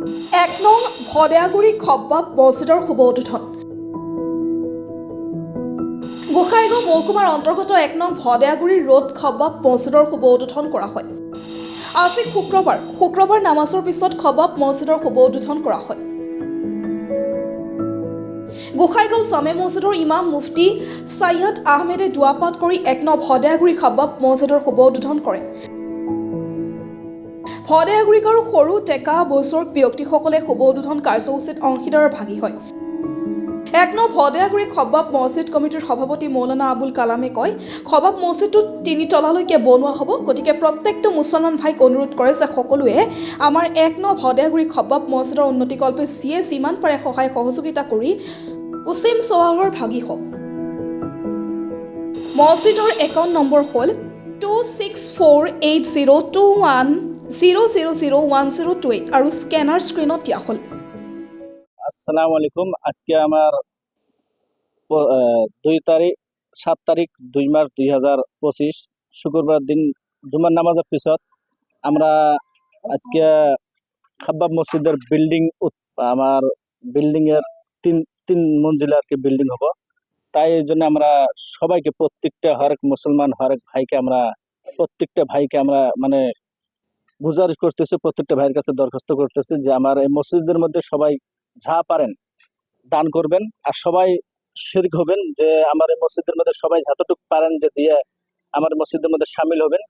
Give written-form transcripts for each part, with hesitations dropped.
এক নং ভদেয়াগুৰি খব্বাব মছজিদৰ শুভ উদ্বোধন। গোসাইগাঁও মহকুমাৰ অন্তৰ্গত এক নং ভদেয়াগুৰি ৰোড খব্বাব মছজিদৰ শুভ উদ্বোধন কৰা হয়। আজি শুক্ৰবাৰ নামাজৰ পিছত খব্বাব মছজিদৰ শুভ উদ্বোধন কৰা হয়। গোসাইগাঁও জামে মছজিদৰ ইমাম মুফতি সৈয়দ আহমেদে দুৱাপাত কৰি এক নং ভদেয়াগুৰি খব্বাব মছজিদৰ শুভ উদ্বোধন কৰে। ভদেয়াগুৰিক আৰু সৰু টেকা বুজুৰ্গ ব্যক্তিসকলে শুভ উদ্বোধন কাৰ্যসূচীত অংশীদাৰৰ ভাগী হয়। এক নং ভদেয়াগুৰি খব্বাব মছজিদ কমিটিৰ সভাপতি মৌলানা আবুল কালামে কয়, খব্বাব মছজিদটো 3 তলালৈকে বনোৱা হ'ব। গতিকে প্ৰত্যেকটো মুছলমান ভাইক অনুৰোধ কৰে যে সকলোৱে আমাৰ এক নং ভদেয়াগুৰি খব্বাব মছজিদৰ উন্নতিকল্পে যিমান পাৰে সহায় সহযোগিতা কৰি উচিম সৱাহৰ ভাগী হওক। মছজিদৰ একাউণ্ট নম্বৰ হ'ল 2648021000108 আৰু স্কেনাৰ স্ক্ৰীণত দিয়া হ'ল। আসসালামু আলাইকুম। আজকে আমার 7 তারিখ 2 মার্চ 2025 শুক্রবার দিন জুমার নামাজের পিছত আমরা আজকে খব্বাব মসজিদের আমার বিল্ডিংয়ের তিন মঞ্জিলা আর কি বিল্ডিং হবো। তাই এই জন্য আমরা সবাইকে প্রত্যেকটা হরেক মুসলমান হরেক ভাইকে আমরা প্রত্যেকটা ভাইকে আমরা মানে গুজারিশ করতেছি, প্রত্যেকটা ভাইয়ের কাছে দরখাস্ত করতেছি যে আমার এই মসজিদের মধ্যে সবাই যা পারেন দান করবেন আর সবাই শরীক হবেন, যে আমার এই মসজিদের মধ্যে সবাই যতটুকু পারেন যে দিয়ে আমার মসজিদের মধ্যে সামিল হবেন।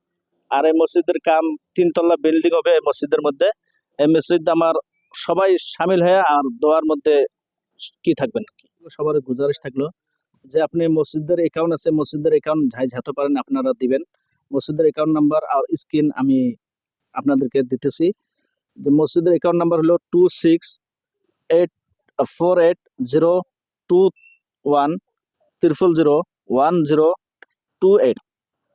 আর এই মসজিদের কাম 3 তলা বিল্ডিং হবে এই মসজিদের মধ্যে। এই মসজিদ আমার সবাই সামিল হয়ে আর দোয়ার মধ্যে কি থাকবেন। সবার গুজারিশ থাকলো যে আপনি মসজিদের অ্যাকাউন্ট আছে, মসজিদের অ্যাকাউন্ট যত পারেন আপনারা দিবেন। মসজিদের অ্যাকাউন্ট নাম্বার আর স্ক্রিন আমি আপনাদেরকে দিতেছি। যে মসজিদের অ্যাকাউন্ট নাম্বার হলো 26848021001028।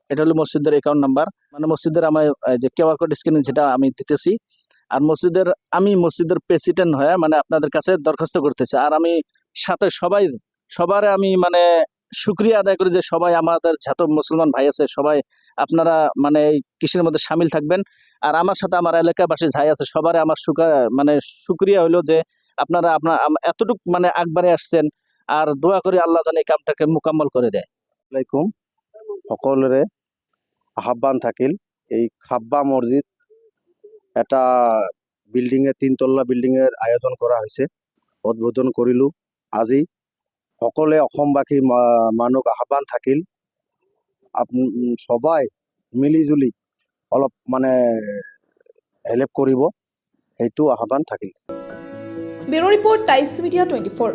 এটা হলো মসজিদের অ্যাকাউন্ট নাম্বার। মানে মসজিদের আমার যে কিউআর কোড স্ক্রিনে যেটা আমি দিতেছি। আর আমি মসজিদের প্রেসিডেন্ট হয়ে মানে আপনাদের কাছে দরখাস্ত করতেছি। আর আমি সাথে সবার আমি মানে শুকরিয়া আদায় করি যে সবাই আমাদের যত মুসলমান ভাই আছে সবাই আপনারা মানে এই কৃষির মধ্যে সামিল থাকবেন। আর আমার সাথে আমার এলাকাবাসী যাই আছে সবারে আমার শুকরিয়া হইলো যে আপনারা এতটুকু মানে আগবাড়ে আসছেন। আর দোয়া করি আল্লাহ জানে এই কামটাকে মুকাম্মল করে দেয়। আলাইকুম সকলরে আহ্বান থাকিল এই খাব্বা মসজিদ এটা বিল্ডিংয়ে 3 তলা বিল্ডিংয়ের আয়োজন করা হয়েছে, উদ্বোধন করিলো আজি। সকলে অসমবাসী মানুষ আহ্বান থাকিল সবাই মিলি জুলি অলপ মানে হেল্প কৰিব, সেইটো আহ্বান থাকিল। Bureau report times media 24।